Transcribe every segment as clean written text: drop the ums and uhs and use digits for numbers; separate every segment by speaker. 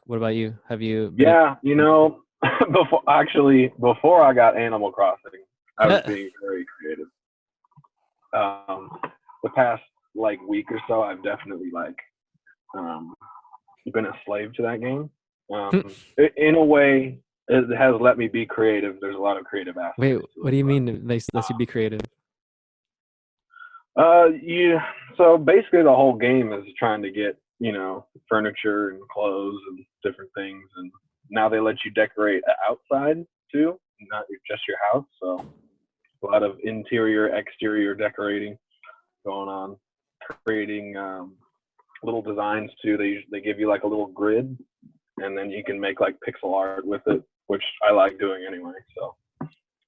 Speaker 1: What about you? Have you been?
Speaker 2: Yeah, before I got Animal Crossing, I was being very creative. Um, the past like week or so, I've definitely um, been a slave to that game. In a way, it has let me be creative. There's a lot of creative
Speaker 1: Wait,
Speaker 2: aspects to
Speaker 1: what
Speaker 2: it,
Speaker 1: do you
Speaker 2: but
Speaker 1: mean it lets you be creative?
Speaker 2: yeah. So basically, the whole game is trying to get furniture and clothes and different things, and now they let you decorate outside too, not just your house. So a lot of interior, exterior decorating going on, creating little designs too. They give you like a little grid, and then you can make like pixel art with it, which I like doing anyway. So a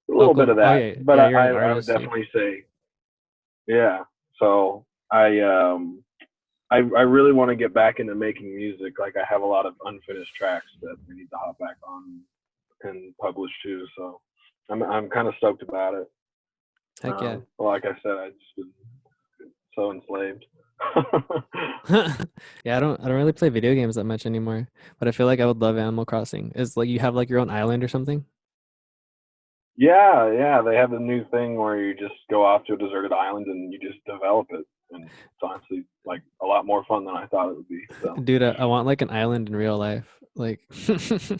Speaker 1: Oh,
Speaker 2: little bit
Speaker 1: cool.
Speaker 2: of
Speaker 1: Oh
Speaker 2: that,
Speaker 1: yeah,
Speaker 2: but
Speaker 1: yeah. You're an
Speaker 2: I would
Speaker 1: artist, dude.
Speaker 2: definitely say yeah. So I really want to get back into making music. Like I have a lot of unfinished tracks that we need to hop back on and publish too. So I'm kind of stoked about it.
Speaker 1: Heck yeah.
Speaker 2: Like I said, I just been so enslaved.
Speaker 1: Yeah, I don't really play video games that much anymore, but I feel like I would love Animal Crossing. Is like you have like your own island or something?
Speaker 2: Yeah, yeah, they have a new thing where you just go off to a deserted island and you just develop it, and it's honestly like a lot more fun than I thought it would be. So,
Speaker 1: Dude, I want like an island in real life. Like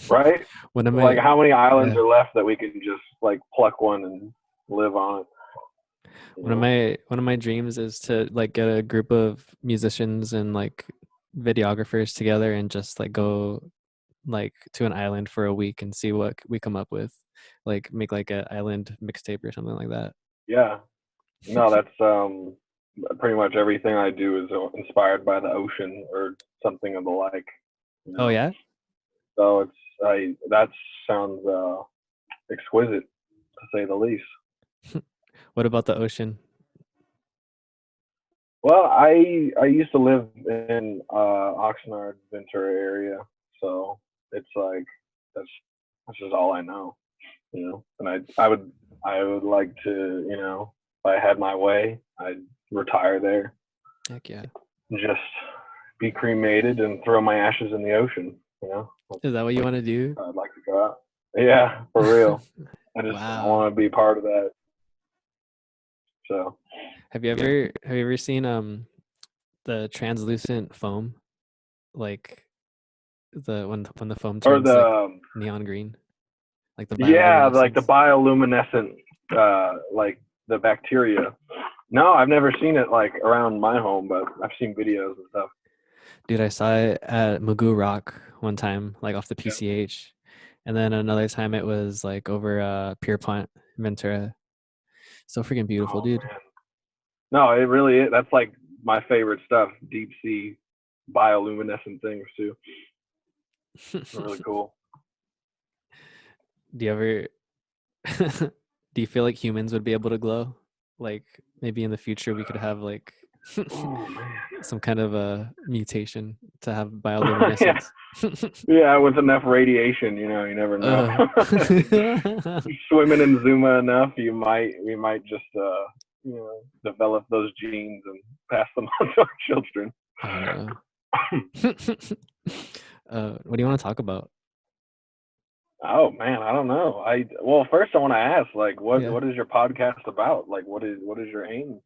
Speaker 2: right?
Speaker 1: one of
Speaker 2: Like,
Speaker 1: my
Speaker 2: how many islands
Speaker 1: yeah,
Speaker 2: are left that we can just like pluck one and live on it? You
Speaker 1: one of
Speaker 2: know?
Speaker 1: my dreams is to like get a group of musicians and like videographers together and just like go like to an island for a week and see what we come up with. Like make like a island mixtape or something like that.
Speaker 2: Yeah. No, that's pretty much everything I do is inspired by the ocean or something of the like. You
Speaker 1: Oh
Speaker 2: know,
Speaker 1: yeah?
Speaker 2: so it's I that sounds exquisite to say the least.
Speaker 1: What about the ocean?
Speaker 2: Well, I used to live in Oxnard, Ventura area, so it's like that's that's just all I know, And I would like to, if I had my way, I'd retire there,
Speaker 1: Heck yeah.
Speaker 2: just be cremated and throw my ashes in the ocean.
Speaker 1: Is that what you want to do?
Speaker 2: I'd like to go out. Yeah, for real. I
Speaker 1: Wow.
Speaker 2: want to be part of that. So
Speaker 1: Have you ever seen the translucent foam? Like when the foam
Speaker 2: or
Speaker 1: turns like
Speaker 2: the
Speaker 1: neon green, like the
Speaker 2: yeah, like the
Speaker 1: bioluminescence.
Speaker 2: bioluminescent, like the bacteria. No, I've never seen it like around my home, but I've seen videos and stuff.
Speaker 1: Dude, I saw it at Magoo Rock one time, like off the
Speaker 2: Yeah.
Speaker 1: PCH. And then another time it was like over Pierpont, Ventura. So freaking beautiful,
Speaker 2: Oh
Speaker 1: dude.
Speaker 2: man. No, it really is. That's like my favorite stuff. Deep sea bioluminescent things too. They're really cool.
Speaker 1: Do you ever do you feel like humans would be able to glow? Like maybe in the future we could have like
Speaker 2: Oh man.
Speaker 1: some kind of a mutation to have
Speaker 2: Yeah.
Speaker 1: bioluminescence.
Speaker 2: Yeah, with enough radiation, you never know.
Speaker 1: uh,
Speaker 2: Swimming in Zuma enough, we might just develop those genes and pass them on to our children.
Speaker 1: oh no. What do you want to talk about?
Speaker 2: Oh man, I don't know. Well, first I want to ask, like, what
Speaker 1: Yeah.
Speaker 2: what is your podcast about? Like, what is your aim,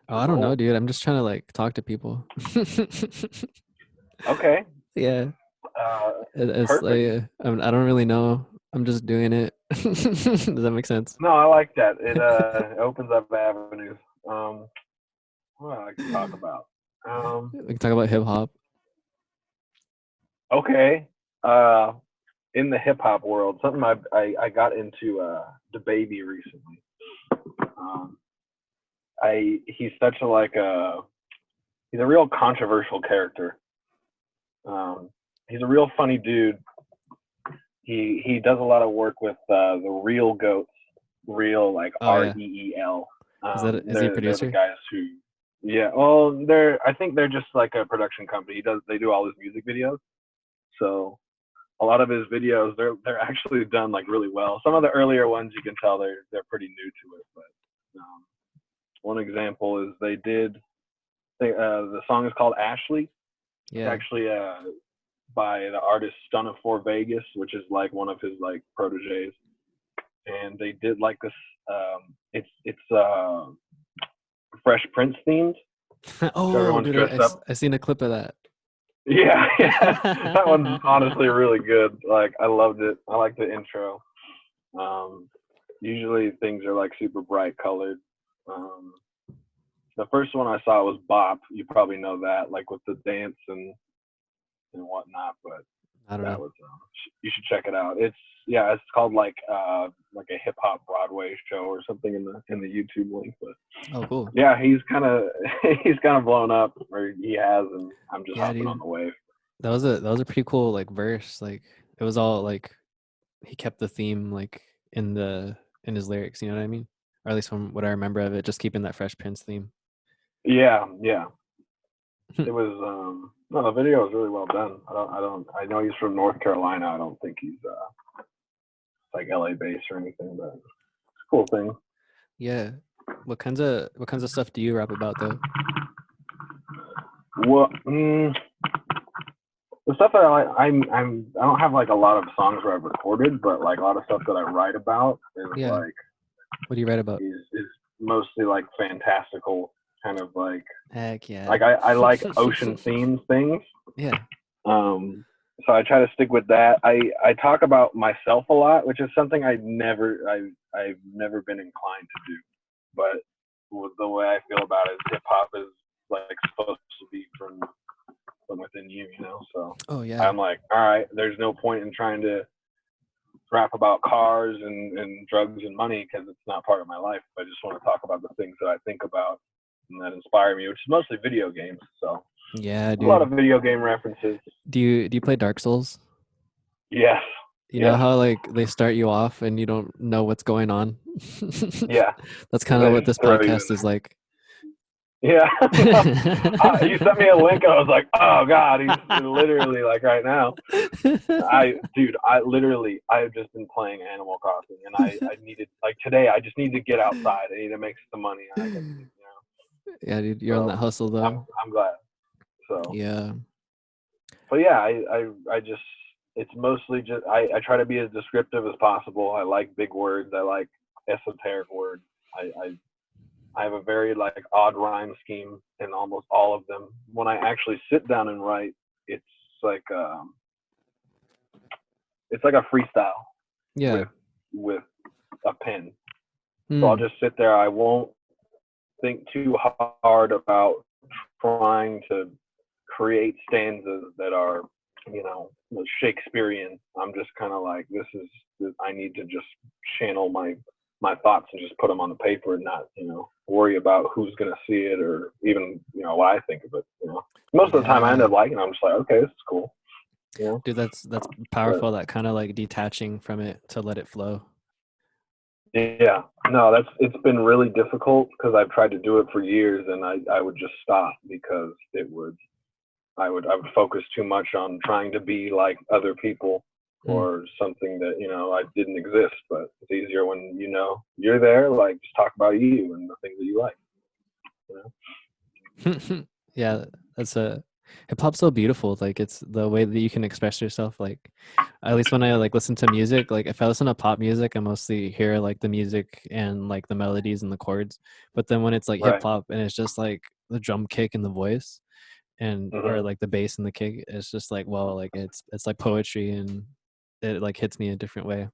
Speaker 1: Oh,
Speaker 2: your
Speaker 1: I don't know,
Speaker 2: goal?
Speaker 1: dude. I'm just trying to like talk to people.
Speaker 2: Okay,
Speaker 1: Yeah.
Speaker 2: uh,
Speaker 1: It's
Speaker 2: perfect.
Speaker 1: like I don't really know. I'm just doing it. Does that make sense?
Speaker 2: No, I like that. It opens up avenues. Um, what do I like to talk about?
Speaker 1: We can talk about hip hop.
Speaker 2: Okay. Uh, in the hip hop world, something I got into the baby recently. Um, I he's such a he's a real controversial character. Um, he's a real funny dude. He does a lot of work with the real goats, real like
Speaker 1: Oh yeah.
Speaker 2: REEL.
Speaker 1: Is he a
Speaker 2: They're the
Speaker 1: producer?
Speaker 2: guys who, yeah. Well, I think they're just like a production company. They do all his music videos. So a lot of his videos they're actually done like really well. Some of the earlier ones you can tell they're pretty new to it. But one example is the song is called Ashley. It's
Speaker 1: Yeah.
Speaker 2: actually by the artist Son of Four Vegas, which is like one of his like proteges, and they did like this. It's Fresh Prince themed, so
Speaker 1: Oh,
Speaker 2: everyone's
Speaker 1: dude,
Speaker 2: dressed up.
Speaker 1: I seen a clip of that.
Speaker 2: Yeah, yeah, that one's honestly really good. Like I loved it. I like the intro. Um, Usually things are like super bright colored. Um, the first one I saw was Bop. You probably know that, like with the dance and whatnot. But
Speaker 1: I don't
Speaker 2: that
Speaker 1: know.
Speaker 2: was you should check it out. It's called like a hip hop Broadway show or something in the YouTube link. But
Speaker 1: Oh, cool.
Speaker 2: yeah, he's kind of he's kind of blown up, or he has, and I'm just
Speaker 1: Yeah,
Speaker 2: hopping on
Speaker 1: dude.
Speaker 2: the wave.
Speaker 1: That was a pretty cool like verse. Like it was all like he kept the theme like in his lyrics, you know what I mean? Or at least from what I remember of it, just keeping that Fresh Prince theme.
Speaker 2: Yeah, yeah. It was no, the video was really well done. I know he's from North Carolina. I don't think he's like LA based or anything, but it's a cool thing.
Speaker 1: Yeah. What kinds of stuff do you rap about though?
Speaker 2: Well, the stuff that I don't have like a lot of songs where I've recorded, but like a lot of stuff that I write about is
Speaker 1: Yeah.
Speaker 2: like
Speaker 1: What do you write about?
Speaker 2: is mostly like fantastical kind of
Speaker 1: Heck yeah.
Speaker 2: like I like ocean themes things.
Speaker 1: Yeah.
Speaker 2: Um, so I try to stick with that. I talk about myself a lot, which is something I've never been inclined to do. But the way I feel about it, hip hop is like supposed to be from within you, you know. So
Speaker 1: Oh yeah.
Speaker 2: I'm like, all right, there's no point in trying to rap about cars and drugs and money because it's not part of my life. I just want to talk about the things that I think about and that inspire me, which is mostly video games. So
Speaker 1: Yeah,
Speaker 2: a lot
Speaker 1: dude.
Speaker 2: of video game references.
Speaker 1: Do you play Dark Souls?
Speaker 2: Yes,
Speaker 1: You know
Speaker 2: yes,
Speaker 1: how like they start you off and you don't know what's going on?
Speaker 2: yeah.
Speaker 1: That's kind of
Speaker 2: They
Speaker 1: what this
Speaker 2: throw you
Speaker 1: podcast is
Speaker 2: in
Speaker 1: like.
Speaker 2: there. Yeah, no. You sent me a link. I was like, oh god, he's literally like right now. I literally, I've just been playing Animal Crossing, and I needed like today. I just need to get outside. I need to make some money. I got,
Speaker 1: Yeah, dude, you're on that
Speaker 2: so
Speaker 1: hustle though.
Speaker 2: I'm glad. So,
Speaker 1: Yeah.
Speaker 2: but yeah, I just it's mostly just I try to be as descriptive as possible. I like big words. I like esoteric words. I have a very like odd rhyme scheme in almost all of them. When I actually sit down and write, it's like um, it's like a freestyle
Speaker 1: Yeah.
Speaker 2: with with a pen. So I'll
Speaker 1: Hmm.
Speaker 2: just sit there. I won't think too hard about trying to create stanzas that are, you know, Shakespearean. I'm just kind of like, I need to just channel my thoughts and just put them on the paper and not, you know, worry about who's going to see it or even, you know, what I think of it, you know. Most of the time I end
Speaker 1: Yeah.
Speaker 2: up liking it. I'm just like, okay, this is cool, you know.
Speaker 1: Dude, that's
Speaker 2: But
Speaker 1: powerful, that kind of like detaching from it to let it flow.
Speaker 2: yeah, no, it's been really difficult because I've tried to do it for years and I would just stop because I would focus too much on trying to be like other people
Speaker 1: Hmm.
Speaker 2: or something that, you know, I didn't exist. But it's easier when you know you're there, like just talk about you and the things that you like, you know.
Speaker 1: Yeah, that's a hip hop's so beautiful. Like it's the way that you can express yourself. Like at least when I like listen to music, like if I listen to pop music, I mostly hear like the music and like the melodies and the chords. But then when it's like hip
Speaker 2: Right.
Speaker 1: hop and it's just like the drum kick and the voice and or
Speaker 2: Hmm.
Speaker 1: like the bass and the kick, it's just like well, like it's like poetry and it like hits me a different way.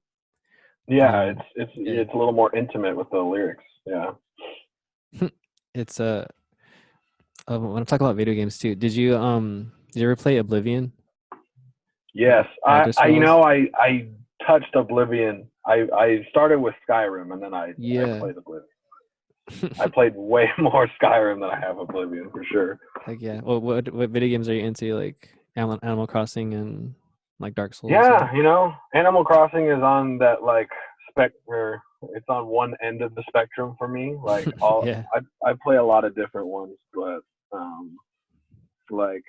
Speaker 2: Yeah,
Speaker 1: Um yeah.
Speaker 2: it's a little more intimate with the lyrics. Yeah.
Speaker 1: It's when I talk about video games too. Did you ever play Oblivion?
Speaker 2: Yes.
Speaker 1: Elder
Speaker 2: I you
Speaker 1: Scrolls?
Speaker 2: know I touched Oblivion. I started with Skyrim and then I
Speaker 1: Yeah.
Speaker 2: played Oblivion. I played way more Skyrim than I have Oblivion for sure.
Speaker 1: Heck yeah. Well, what video games are you into? Like Animal Crossing and like Dark Souls and
Speaker 2: Yeah, you know, Animal Crossing is on that like spectre. It's on one end of the spectrum for me. Like
Speaker 1: yeah.
Speaker 2: I play a lot of different ones, but um, like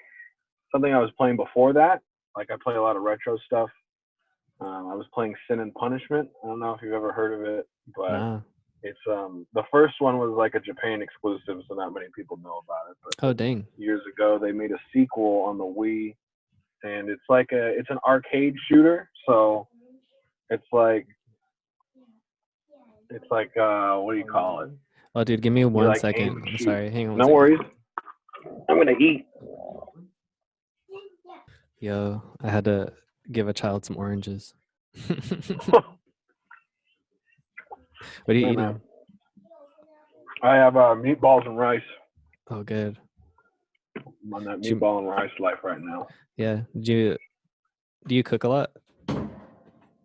Speaker 2: something I was playing before that. Like I play a lot of retro stuff. I was playing Sin and Punishment. I don't know if you've ever heard of it, but
Speaker 1: Nah.
Speaker 2: it's the first one was like a Japan exclusive, so not many people know about it. But
Speaker 1: Oh
Speaker 2: then
Speaker 1: dang.
Speaker 2: years ago they made a sequel on the Wii and it's an arcade shooter. So it's like what do you call it?
Speaker 1: Oh, dude, give me
Speaker 2: You
Speaker 1: one
Speaker 2: like aim
Speaker 1: second.
Speaker 2: and
Speaker 1: I'm
Speaker 2: shoot.
Speaker 1: sorry. Hang on one
Speaker 2: No
Speaker 1: second.
Speaker 2: worries. I'm gonna eat.
Speaker 1: Yo, I had to give a child some oranges. What are you
Speaker 2: Hey man,
Speaker 1: eating?
Speaker 2: I have meatballs and rice.
Speaker 1: Oh, good.
Speaker 2: I'm on that
Speaker 1: Do you,
Speaker 2: meatball and rice life right now.
Speaker 1: yeah. Do you cook a lot?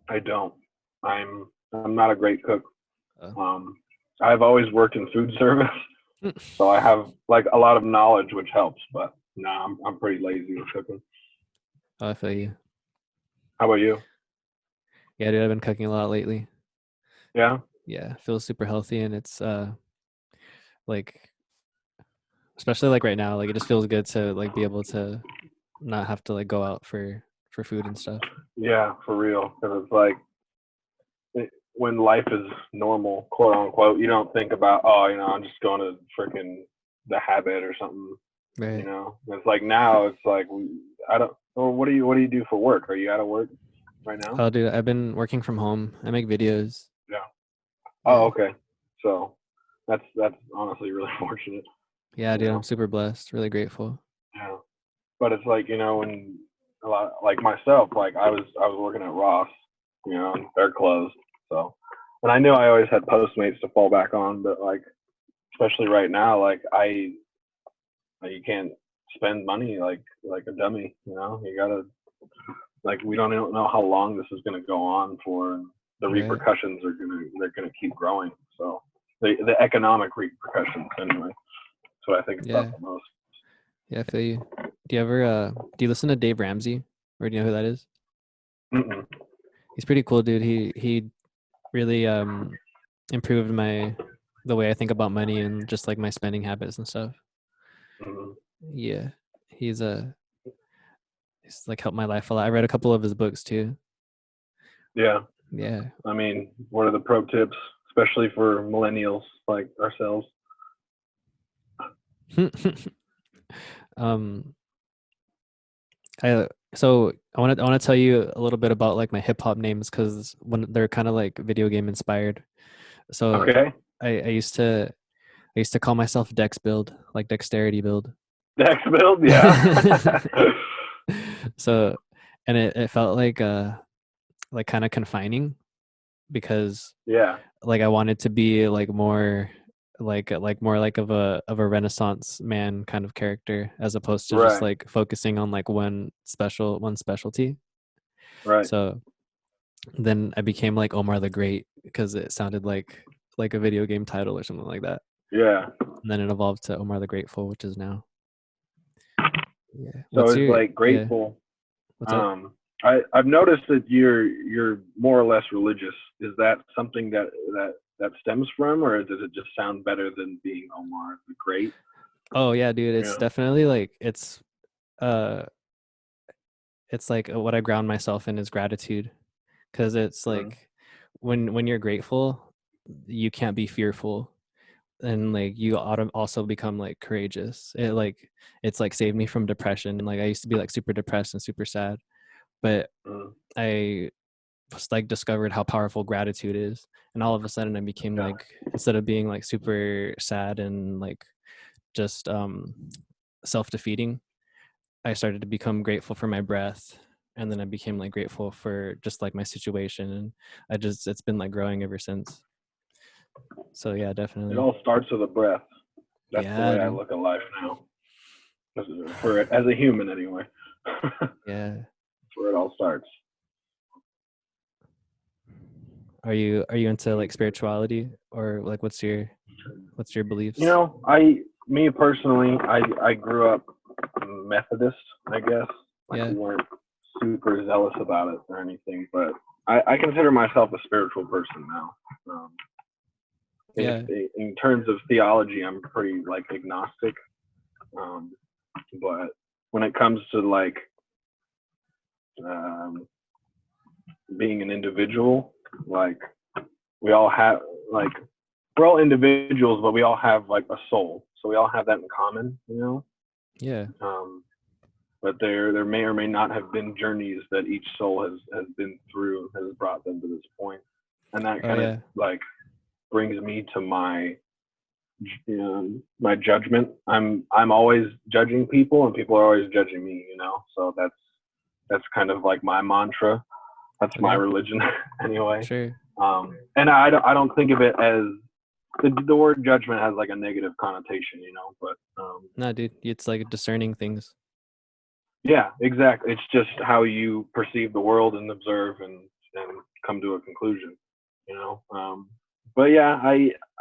Speaker 2: I don't. I'm not a great cook.
Speaker 1: Oh.
Speaker 2: Um, I've always worked in food service, so I have like a lot of knowledge, which helps. But no, I'm pretty lazy with cooking.
Speaker 1: Oh, I feel you.
Speaker 2: How about you?
Speaker 1: Yeah, dude, I've been cooking a lot lately.
Speaker 2: Yeah,
Speaker 1: Yeah, feels super healthy, and it's like, especially like right now, like it just feels good to like be able to not have to like go out for food and stuff.
Speaker 2: yeah, for real. Because it's like when life is normal, quote unquote, you don't think about, oh, I'm just going to freaking the habit or something.
Speaker 1: Right.
Speaker 2: It's like now, it's like I don't. Well, what do you do for work? Are you out of work right now?
Speaker 1: Oh, dude, I've been working from home. I make videos.
Speaker 2: Yeah. Oh,
Speaker 1: Yeah.
Speaker 2: okay. So that's honestly really fortunate.
Speaker 1: Yeah,
Speaker 2: You
Speaker 1: dude, I'm
Speaker 2: know.
Speaker 1: super blessed. Really grateful.
Speaker 2: Yeah. But it's like when a lot like myself, like I was working at Ross, and they're closed. So, and I knew I always had Postmates to fall back on, but like especially right now, like you can't spend money like a dummy. You gotta like we don't know how long this is gonna go on for, and the
Speaker 1: Right.
Speaker 2: repercussions they're gonna keep growing. So the economic repercussions anyway. That's what I think about
Speaker 1: Yeah.
Speaker 2: the most.
Speaker 1: Yeah, I feel you. Do you listen to Dave Ramsey? Or do you know who that is?
Speaker 2: Mm-mm.
Speaker 1: He's pretty cool, dude. He really improved the way I think about money and just like my spending habits and stuff.
Speaker 2: Mm-mm.
Speaker 1: Yeah. He's he's like helped my life a lot. I read a couple of his books too.
Speaker 2: Yeah.
Speaker 1: Yeah.
Speaker 2: I mean, what are the pro tips, especially for millennials like ourselves?
Speaker 1: um I so I want to tell you a little bit about like my hip hop names because when they're kind of like video game inspired. So
Speaker 2: Okay.
Speaker 1: I used to call myself Dex Build, like dexterity build.
Speaker 2: Dex build, yeah.
Speaker 1: So, and it felt like kind of confining because
Speaker 2: Yeah.
Speaker 1: like I wanted to be like more like more like of a Renaissance man kind of character as opposed to just
Speaker 2: Right.
Speaker 1: like focusing on like one specialty.
Speaker 2: Right.
Speaker 1: So then I became like Omar the Great because it sounded like a video game title or something like that.
Speaker 2: Yeah.
Speaker 1: And then it evolved to Omar the Grateful, which is now. Yeah.
Speaker 2: So
Speaker 1: What's
Speaker 2: it's
Speaker 1: your
Speaker 2: like
Speaker 1: yeah?
Speaker 2: grateful.
Speaker 1: What's up?
Speaker 2: I've noticed that you're more or less religious. Is that something that stems from, or does it just sound better than being Omar the Great?
Speaker 1: Oh yeah, dude. It's
Speaker 2: Yeah.
Speaker 1: definitely like uh it's like what I ground myself in is gratitude because it's
Speaker 2: Mm-hmm.
Speaker 1: like when you're grateful, you can't be fearful and like you also become like courageous. It's like saved me from depression. Like I used to be like super depressed and super sad, but
Speaker 2: Mm-hmm.
Speaker 1: I just like discovered how powerful gratitude is, and all of a sudden I became
Speaker 2: Yeah.
Speaker 1: like instead of being like super sad and like just self-defeating, I started to become grateful for my breath, and then I became like grateful for just like my situation, and it's been like growing ever since. So yeah,
Speaker 2: It
Speaker 1: definitely.
Speaker 2: all starts with a breath. That's the
Speaker 1: Yeah,
Speaker 2: way I
Speaker 1: dude.
Speaker 2: look at life now. For as a human anyway. That's
Speaker 1: Yeah.
Speaker 2: where it all starts.
Speaker 1: Are you into like spirituality or like what's your beliefs?
Speaker 2: Me personally, I grew up Methodist, I guess. Like
Speaker 1: Yeah.
Speaker 2: we weren't super zealous about it or anything, but I consider myself a spiritual person now. Um,
Speaker 1: Yeah.
Speaker 2: in terms of theology, I'm pretty like agnostic. Um, but when it comes to like um, being an individual, like we all have like we're all individuals, but we all have like a soul. So we all have that in common.
Speaker 1: Yeah.
Speaker 2: Um, but there may or may not have been journeys that each soul has been through, has brought them to this point, and that
Speaker 1: Oh
Speaker 2: kind of
Speaker 1: yeah.
Speaker 2: like brings me to my judgment. I'm always judging people, and people are always judging me. So that's kind of like my mantra. That's my
Speaker 1: Okay.
Speaker 2: religion anyway.
Speaker 1: Sure.
Speaker 2: And I don't think of it as the word judgment has like a negative connotation, but
Speaker 1: No, dude, it's like discerning things.
Speaker 2: yeah, exactly. It's just how you perceive the world and observe and come to a conclusion, you know. But yeah,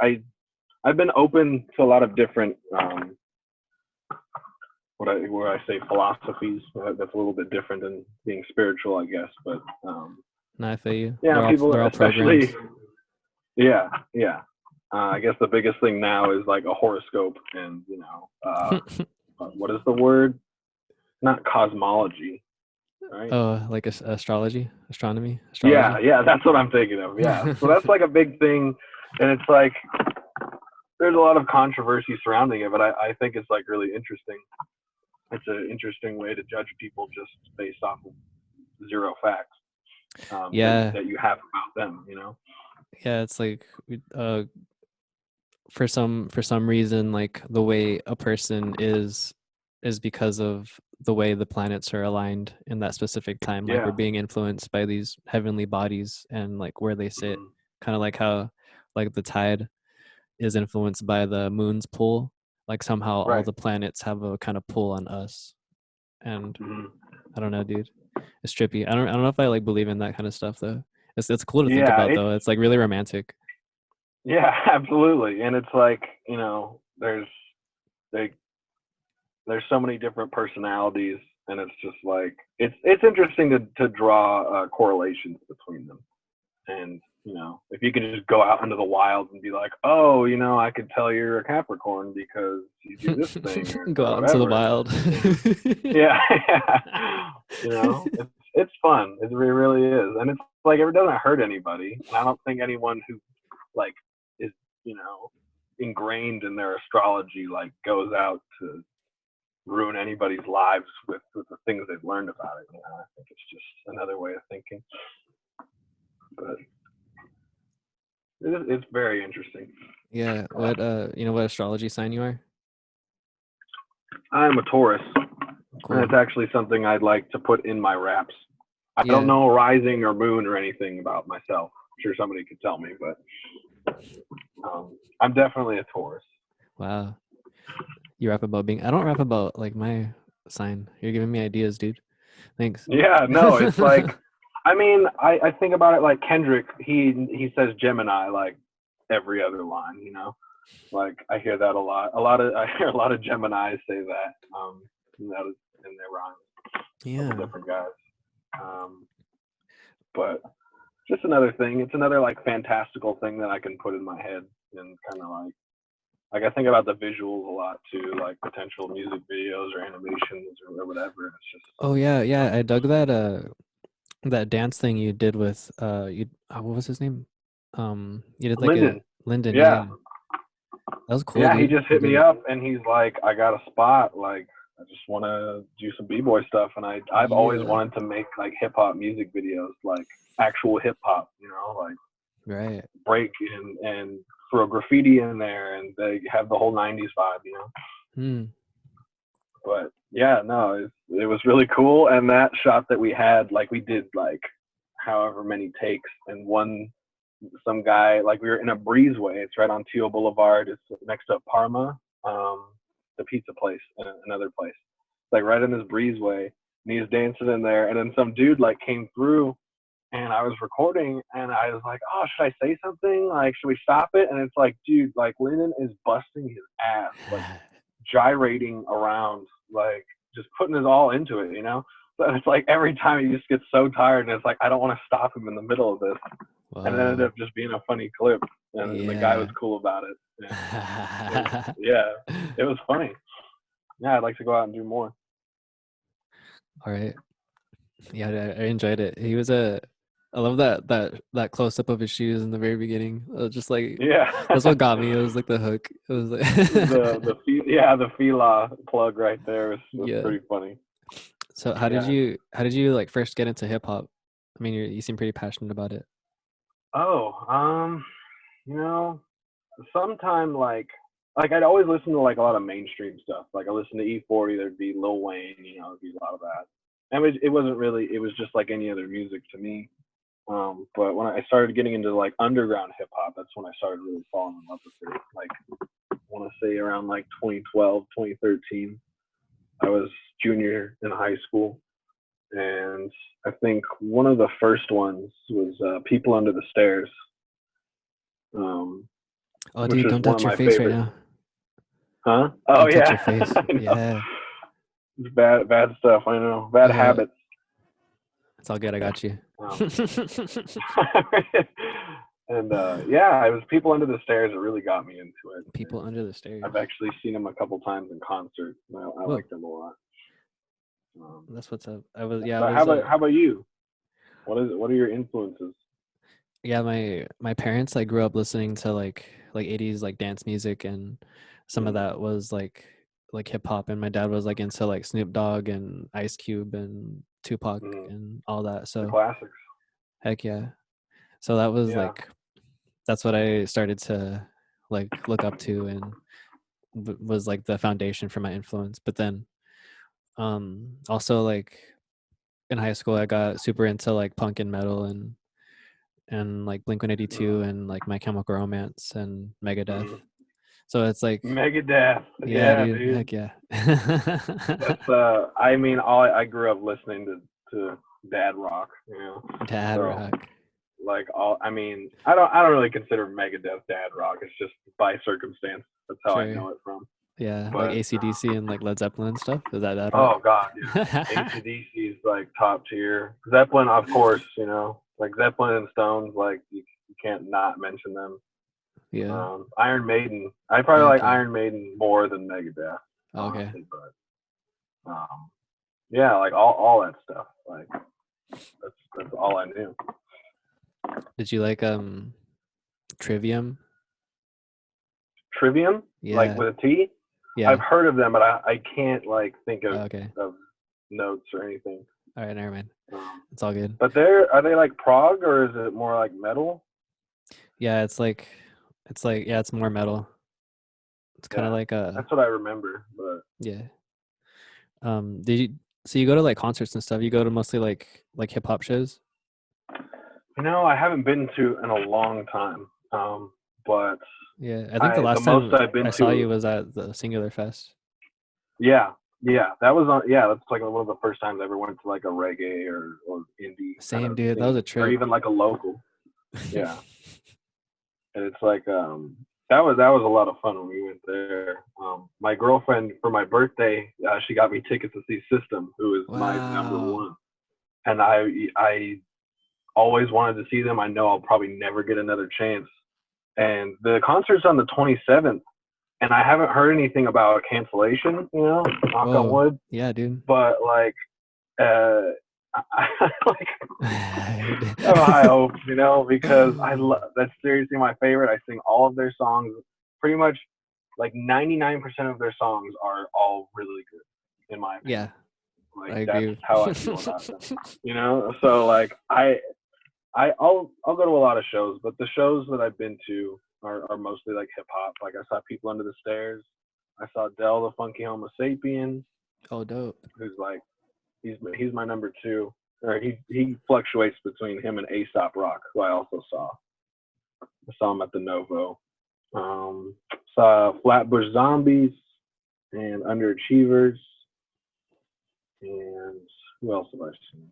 Speaker 2: I've been open to a lot of different where I say philosophies. That's a little bit different than being spiritual, I guess. But
Speaker 1: No, I feel you.
Speaker 2: yeah, people
Speaker 1: They're all
Speaker 2: especially
Speaker 1: programs.
Speaker 2: yeah, yeah. I guess the biggest thing now is like a horoscope and what is the word? Not cosmology, right?
Speaker 1: Oh, like astrology, astronomy,
Speaker 2: Yeah,
Speaker 1: astrology.
Speaker 2: yeah, that's what I'm thinking of. Yeah, so that's like a big thing, and it's like there's a lot of controversy surrounding it, but I think it's like really interesting. It's an interesting way to judge people just based off of zero facts
Speaker 1: Yeah,
Speaker 2: that you have about them.
Speaker 1: yeah. It's like for some reason, like the way a person is because of the way the planets are aligned in that specific time. Like we're
Speaker 2: Yeah.
Speaker 1: being influenced by these heavenly bodies and like where they sit.
Speaker 2: Mm-hmm.
Speaker 1: Kind of like how like the tide is influenced by the moon's pull. Like somehow all
Speaker 2: Right.
Speaker 1: the planets have a kind of pull on us. And
Speaker 2: Mm-hmm.
Speaker 1: I don't know, dude. It's trippy. I don't know if I like believe in that kind of stuff though. It's cool to think
Speaker 2: Yeah.
Speaker 1: about though. It's like really romantic.
Speaker 2: Yeah. Absolutely. And it's like they, there's so many different personalities, and it's just like it's interesting to draw correlations between them. And if you can just go out into the wild and be like, oh, I could tell you're a Capricorn because you do this thing
Speaker 1: Go
Speaker 2: or
Speaker 1: out into the
Speaker 2: whatever.
Speaker 1: wild.
Speaker 2: And yeah, yeah, it's fun. It really is, and it's like it doesn't hurt anybody. And I don't think anyone who like is you know ingrained in their astrology like goes out to ruin anybody's lives with the things they've learned about it. I think it's just another way of thinking, but it's very interesting.
Speaker 1: Yeah. What you know what astrology sign you are?
Speaker 2: I'm a Taurus, and
Speaker 1: Cool.
Speaker 2: it's actually something I'd like to put in my raps. I don't
Speaker 1: Yeah.
Speaker 2: know rising or moon or anything about myself. I'm sure somebody could tell me, but I'm definitely a Taurus.
Speaker 1: Wow. You rap about being I don't rap about like my sign. You're giving me ideas, dude. Thanks.
Speaker 2: Yeah, no, it's like, I mean, I think about it like Kendrick. He says Gemini like every other line. Like I hear that a lot. I hear a lot of Geminis say that. That is in their rhymes. A couple
Speaker 1: Yeah.
Speaker 2: different guys. But just another thing. It's another like fantastical thing that I can put in my head and kind of like I think about the visuals a lot too, like potential music videos or animations or whatever. It's just
Speaker 1: Oh yeah, yeah. I dug that dance thing you did with what was his name? You did like a
Speaker 2: Lyndon.
Speaker 1: Lyndon, yeah.
Speaker 2: Yeah,
Speaker 1: That was cool,
Speaker 2: yeah. He
Speaker 1: dude.
Speaker 2: just
Speaker 1: You
Speaker 2: hit me
Speaker 1: did it.
Speaker 2: up and he's like, I got a spot. Like, I just want to do some b-boy stuff, and I've always
Speaker 1: Yeah.
Speaker 2: wanted to make like hip hop music videos, like actual hip hop. Like
Speaker 1: Right.
Speaker 2: break and throw graffiti in there, and they have the whole '90s vibe.
Speaker 1: Hmm.
Speaker 2: But yeah, no, it was really cool. And that shot that we had, like we did like however many takes, and some guy, like we were in a breezeway. It's right on Teal Boulevard. It's next to Parma, the pizza place, another place. Like right in this breezeway, and he was dancing in there, and then some dude like came through, and I was recording, and I was like, oh, should I say something? Like, should we stop it? And it's like, dude, like Lennon is busting his ass, like gyrating around, like just putting his all into it. But it's like every time he just gets so tired, and it's like I don't want to stop him in the middle of this, and it ended
Speaker 1: Wow.
Speaker 2: up just being a funny clip, and the guy was
Speaker 1: Yeah.
Speaker 2: cool about it, and yeah, it was funny. Yeah, I'd like to go out and do more.
Speaker 1: All right. Yeah, I enjoyed it. He was a I love that close up of his shoes in the very beginning. It was just like
Speaker 2: Yeah,
Speaker 1: that's what got me. It was like the hook. It was
Speaker 2: the
Speaker 1: like
Speaker 2: the yeah the Fila plug right there was
Speaker 1: yeah.
Speaker 2: pretty funny.
Speaker 1: So
Speaker 2: Yeah.
Speaker 1: how did you like first get into hip hop? I mean, you seem pretty passionate about it.
Speaker 2: Oh, you know, sometime like I'd always listen to like a lot of mainstream stuff. Like I listened to E40, there'd be Lil Wayne, there'd be a lot of that. And it wasn't really, it was just like any other music to me. But when I started getting into like underground hip hop, that's when I started really falling in love with it. Like I want to say around like 2012, 2013. I was junior in high school, and I think one of the first ones was "People Under the Stairs," um,
Speaker 1: Oh,
Speaker 2: which
Speaker 1: dude,
Speaker 2: is
Speaker 1: don't
Speaker 2: one of
Speaker 1: touch your
Speaker 2: my
Speaker 1: face right
Speaker 2: favorite.
Speaker 1: now.
Speaker 2: Huh? Oh
Speaker 1: Don't touch
Speaker 2: yeah,
Speaker 1: your face.
Speaker 2: I know.
Speaker 1: Yeah.
Speaker 2: It's bad stuff. I know. Bad
Speaker 1: Okay,
Speaker 2: habits.
Speaker 1: it's all good. I got you.
Speaker 2: Um, and yeah, it was "People Under the Stairs" that really got me into it.
Speaker 1: People
Speaker 2: And
Speaker 1: under the
Speaker 2: I've
Speaker 1: stairs.
Speaker 2: actually seen them a couple times in concert. I
Speaker 1: Whoa,
Speaker 2: like them a lot. Um,
Speaker 1: that's what's up. I
Speaker 2: but
Speaker 1: was
Speaker 2: how about you? What is it? What are your influences?
Speaker 1: yeah, my parents like grew up listening to like 80s like dance music, and some of
Speaker 2: Mm,
Speaker 1: that was like hip hop, and my dad was like into like Snoop Dogg and Ice Cube and Tupac
Speaker 2: mm,
Speaker 1: and all that.
Speaker 2: the
Speaker 1: So
Speaker 2: classics.
Speaker 1: heck yeah. So that was
Speaker 2: Yeah.
Speaker 1: like that's what I started to like look up to, and was like the foundation for my influence. But then also like in high school I got super into like punk and metal, and like Blink
Speaker 2: Mm,
Speaker 1: 182 and like My Chemical Romance and Megadeth.
Speaker 2: mm.
Speaker 1: So it's like,
Speaker 2: Megadeth.
Speaker 1: yeah,
Speaker 2: Yeah,
Speaker 1: dude,
Speaker 2: dude.
Speaker 1: heck yeah.
Speaker 2: That's I mean, all I grew up listening to dad rock.
Speaker 1: Dad
Speaker 2: So
Speaker 1: rock.
Speaker 2: like all I mean, I don't really consider Megadeth dad rock. It's just by circumstance. That's how I
Speaker 1: Sure.
Speaker 2: know it from.
Speaker 1: Yeah, like
Speaker 2: But
Speaker 1: AC/DC and like Led Zeppelin and stuff. Is that dad rock?
Speaker 2: oh god, yeah. ACDC is like top tier. Zeppelin, of course, like Zeppelin and Stones, like you can't not mention them.
Speaker 1: Yeah.
Speaker 2: Iron Maiden, I probably
Speaker 1: Heck
Speaker 2: like
Speaker 1: yeah.
Speaker 2: Iron Maiden more than Megadeth,
Speaker 1: Okay.
Speaker 2: honestly. But yeah, like all that stuff. Like that's all I knew.
Speaker 1: Did you like Trivium?
Speaker 2: Trivium, like
Speaker 1: Yeah.
Speaker 2: with a T. I've
Speaker 1: Yeah.
Speaker 2: heard of them, but I can't like think
Speaker 1: Oh, okay.
Speaker 2: of notes or anything.
Speaker 1: All right, never mind.
Speaker 2: Um,
Speaker 1: It's all good.
Speaker 2: but are they like prog or is it more like metal?
Speaker 1: Yeah, it's like yeah, it's more metal. It's kind of
Speaker 2: Yeah,
Speaker 1: like a
Speaker 2: that's what I remember. But
Speaker 1: yeah. Did you so you go to like concerts and stuff? You go to mostly like hip hop shows?
Speaker 2: I haven't been to in a long time. But
Speaker 1: Yeah, I think the
Speaker 2: the
Speaker 1: last
Speaker 2: most
Speaker 1: time
Speaker 2: I've been
Speaker 1: I saw you
Speaker 2: to,
Speaker 1: was at the Singular Fest.
Speaker 2: yeah, yeah, that was on. Yeah, that's like one of the first times I ever went to like a reggae or indie kind
Speaker 1: Same,
Speaker 2: of
Speaker 1: dude. That was a
Speaker 2: scene, or
Speaker 1: trip.
Speaker 2: even like a local. Yeah, and it's like that was a lot of fun when we went there. My girlfriend for my birthday, she got me tickets to see System, who is my number
Speaker 1: Wow.
Speaker 2: one, and I always wanted to see them. I know I'll probably never get another chance. And the concert's on the 27th, and I haven't heard anything about a cancellation. Knock on
Speaker 1: Whoa.
Speaker 2: wood.
Speaker 1: Yeah, dude.
Speaker 2: But like, like I have high hopes, because I love that's seriously my favorite. I sing all of their songs, pretty much like 99% of their songs are all really good, in my opinion.
Speaker 1: Yeah,
Speaker 2: Like
Speaker 1: I
Speaker 2: that's
Speaker 1: agree.
Speaker 2: how I feel about them. So like I'll go to a lot of shows, but the shows that I've been to are mostly like hip hop. Like I saw People Under the Stairs. I saw Dell the Funky Homo Sapien,
Speaker 1: Oh, dope.
Speaker 2: who's like he's my number two. Or he fluctuates between him and Aesop Rock, who I also saw. I saw him at the Novo. Saw Flatbush Zombies and Underachievers, and who else have I seen?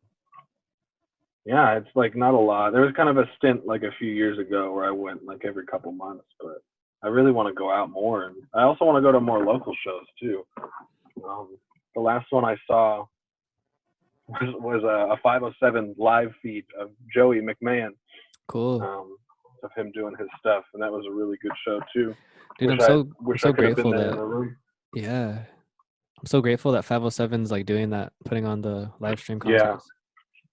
Speaker 2: Yeah, it's like not a lot. There was kind of a stint like a few years ago where I went like every couple months, but I really want to go out more, and I also want to go to more local shows too. The last one I saw was a 507 live feed of Joey McMahon,
Speaker 1: Cool.
Speaker 2: of him doing his stuff, and that was a really good show too.
Speaker 1: Dude, I'm
Speaker 2: Wish I
Speaker 1: so
Speaker 2: could have been
Speaker 1: grateful
Speaker 2: there in
Speaker 1: that
Speaker 2: the room.
Speaker 1: yeah. I'm so grateful that 507's like doing that, putting on the live stream
Speaker 2: Yeah,
Speaker 1: concerts.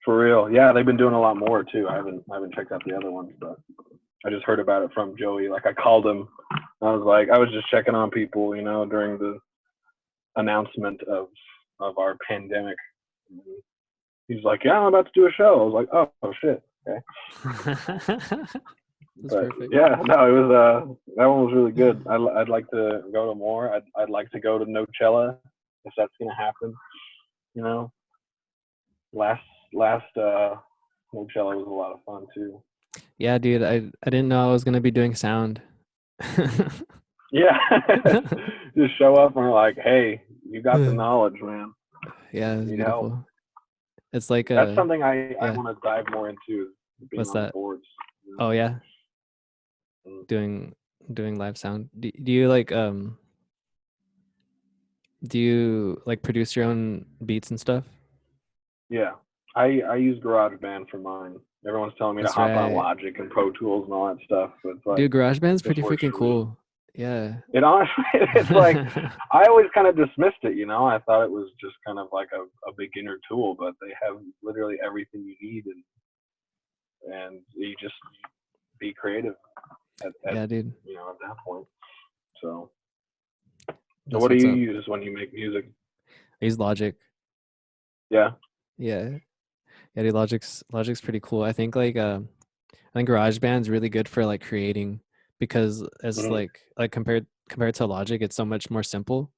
Speaker 2: for real. Yeah, they've been doing a lot more too. I haven't checked out the other ones, but I just heard about it from Joey. Like I called him. I was just checking on people, during the announcement of our pandemic. He's like, yeah, I'm about to do a show. I was like, oh shit, okay.
Speaker 1: That's
Speaker 2: But
Speaker 1: perfect.
Speaker 2: yeah, no, it was that one was really good. I'd like to go to more. I'd like to go to Coachella if that's gonna happen. You know, last last Coachella was a lot of fun too.
Speaker 1: Yeah, dude, I didn't know I was gonna be doing sound.
Speaker 2: Yeah, just show up and we're like, hey, you got the knowledge, man.
Speaker 1: Yeah, it's
Speaker 2: Need help.
Speaker 1: beautiful. It's like
Speaker 2: That's something I
Speaker 1: yeah.
Speaker 2: want to dive more into, being
Speaker 1: What's
Speaker 2: on the
Speaker 1: that?
Speaker 2: boards. You
Speaker 1: Oh yeah,
Speaker 2: know?
Speaker 1: doing live sound. Do you like do you like produce your own beats and stuff?
Speaker 2: Yeah, I use GarageBand for mine. Everyone's telling me to
Speaker 1: That's
Speaker 2: hop on
Speaker 1: right.
Speaker 2: Logic and Pro Tools and all that stuff, but it's like
Speaker 1: Dude, GarageBand's
Speaker 2: this
Speaker 1: pretty
Speaker 2: works
Speaker 1: freaking
Speaker 2: for me.
Speaker 1: cool. Yeah.
Speaker 2: It honestly, it's like I always kind of dismissed it. You know, I thought it was just kind of like a beginner tool, but they have literally everything you need, and you just be creative at
Speaker 1: Yeah, dude.
Speaker 2: at that point. So,
Speaker 1: That's
Speaker 2: what do
Speaker 1: what's
Speaker 2: you
Speaker 1: up.
Speaker 2: use when you make music?
Speaker 1: I use Logic.
Speaker 2: Yeah.
Speaker 1: Yeah. Yeah, dude, Logic's pretty cool. I think GarageBand's really good for like creating because it's
Speaker 2: Hmm.
Speaker 1: like compared to Logic, it's so much more simple.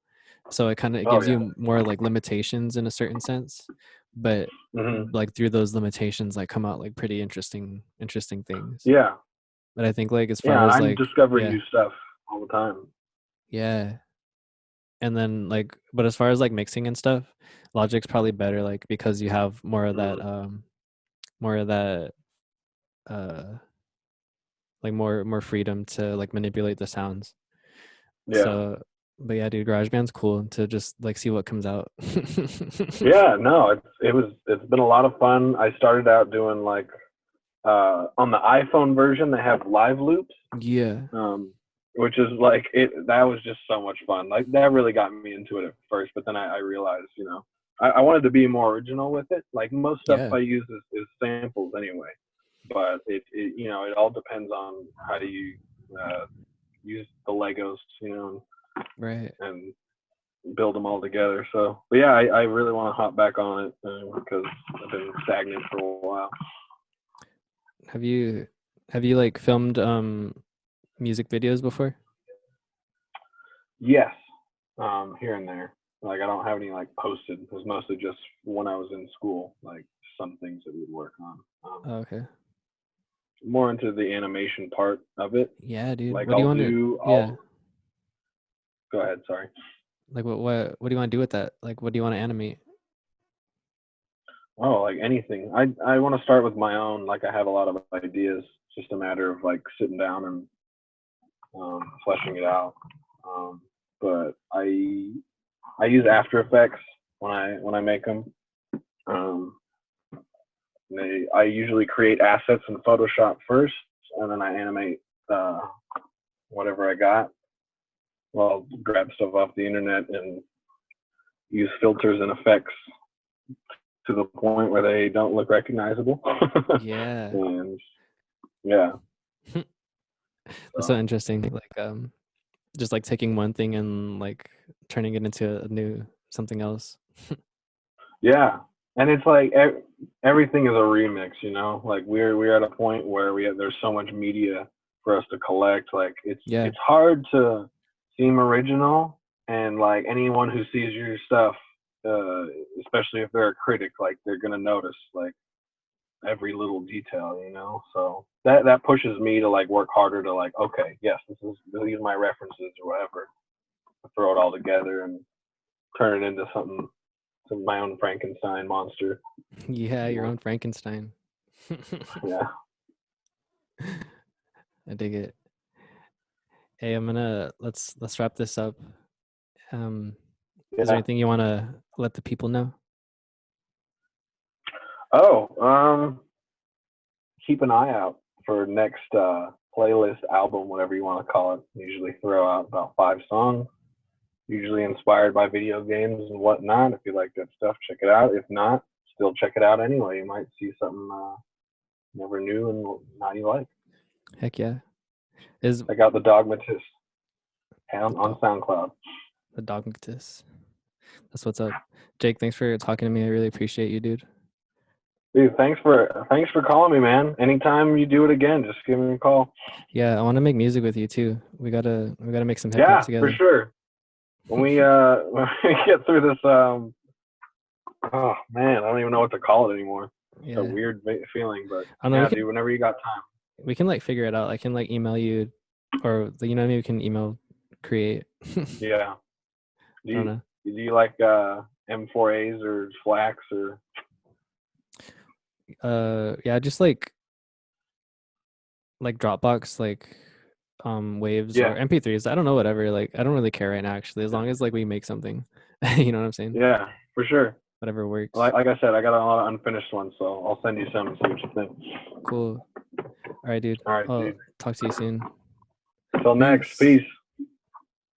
Speaker 1: So it
Speaker 2: Oh
Speaker 1: gives
Speaker 2: yeah.
Speaker 1: you more like limitations in a certain sense, but
Speaker 2: Hmm.
Speaker 1: like through those limitations like come out like pretty interesting things.
Speaker 2: Yeah.
Speaker 1: But I think like as far
Speaker 2: Yeah. And
Speaker 1: as
Speaker 2: I'm
Speaker 1: like
Speaker 2: discovering
Speaker 1: yeah,
Speaker 2: new stuff all the time.
Speaker 1: yeah. And then like but as far as like mixing and stuff, Logic's probably better like because you have
Speaker 2: Hmm.
Speaker 1: more of that uh like more freedom to like manipulate the sounds.
Speaker 2: Yeah.
Speaker 1: So but yeah, dude, GarageBand's cool to just like see what comes out.
Speaker 2: Yeah. No, it's been a lot of fun. I started out doing like on the iPhone version they have live loops,
Speaker 1: Yeah.
Speaker 2: um, which is like it. That was just so much fun. Like that really got me into it at first, but then I realized, I wanted to be more original with it. Like most stuff
Speaker 1: Yeah.
Speaker 2: I use is samples anyway, but it all depends on how do you uh, use the Legos,
Speaker 1: Right.
Speaker 2: and build them all together. So, but yeah, I really want to hop back on it because I've been stagnant for a while.
Speaker 1: Have you like filmed music videos before?
Speaker 2: Yes, here and there. Like I don't have any like posted. It was mostly just when I was in school, like some things that we'd work on.
Speaker 1: Oh, okay.
Speaker 2: More into the animation part of it.
Speaker 1: Yeah, dude.
Speaker 2: Like
Speaker 1: What do you want to yeah.
Speaker 2: I'll go ahead. Sorry.
Speaker 1: Like what do you want to do with that? Like what do you want to animate?
Speaker 2: Oh, like anything. I want to start with my own. Like I have a lot of ideas. It's just a matter of like sitting down and fleshing it out. Um, but I use After Effects when I make them. Um, I usually create assets in Photoshop first, and then I animate uh, whatever I got. Well, I'll grab stuff off the internet and use filters and effects to the point where they don't look recognizable.
Speaker 1: Yeah.
Speaker 2: And yeah,
Speaker 1: That's so
Speaker 2: so
Speaker 1: interesting. Like just like taking one thing and like turning it into a new something else.
Speaker 2: yeah, and it's like everything is a remix. Like we're at a point where there's so much media for us to collect. Like it's
Speaker 1: Yeah.
Speaker 2: it's hard to seem original, and like anyone who sees your stuff, uh, especially if they're a critic, like they're gonna notice like every little detail. So that pushes me to like work harder to like, okay, yes, these are my references or whatever. Throw it all together and turn it into something, to my own Frankenstein monster.
Speaker 1: Yeah,
Speaker 2: You
Speaker 1: your
Speaker 2: know?
Speaker 1: own Frankenstein.
Speaker 2: Yeah.
Speaker 1: I dig it. Hey, I'm gonna let's wrap this up. Um, is there
Speaker 2: Yeah.
Speaker 1: anything you want to let the people know?
Speaker 2: Oh, keep an eye out for next playlist, album, whatever you want to call it. Usually throw out about 5 songs, usually inspired by video games and whatnot. If you like that stuff, check it out. If not, still check it out anyway. You might see something never knew and now you like.
Speaker 1: Heck yeah. Is
Speaker 2: Check out the Dogmatist
Speaker 1: the
Speaker 2: on
Speaker 1: dog
Speaker 2: SoundCloud.
Speaker 1: the Dogmatist? That's what's up. Jake, thanks for talking to me. I really appreciate you, dude.
Speaker 2: Dude, thanks for calling me, man. Anytime you do it again, just give me a call.
Speaker 1: Yeah, I want to make music with you too. We gotta make some hip hop
Speaker 2: Yeah, for
Speaker 1: together.
Speaker 2: sure. When we when we get through this, oh man, I don't even know what to call it anymore. It's a
Speaker 1: Yeah.
Speaker 2: weird feeling, but
Speaker 1: I don't know.
Speaker 2: yeah, dude. Whenever you got time.
Speaker 1: We can like figure it out. I can like email you, or you know, maybe we can email create. I
Speaker 2: Yeah. Do
Speaker 1: don't
Speaker 2: you
Speaker 1: know.
Speaker 2: do you like M4As or Flax or
Speaker 1: Yeah, just like Dropbox, like waves or
Speaker 2: yeah,
Speaker 1: MP3s. I don't know, whatever. Like I don't really care right now, actually, as long as like we make something. You know what I'm saying?
Speaker 2: yeah, for sure.
Speaker 1: Whatever works.
Speaker 2: Like I said, I got a lot of unfinished ones, so I'll send you some and see what you think.
Speaker 1: Cool. All right, dude.
Speaker 2: All right,
Speaker 1: I'll
Speaker 2: dude.
Speaker 1: talk to you soon.
Speaker 2: Till next,
Speaker 1: Peace.
Speaker 2: peace.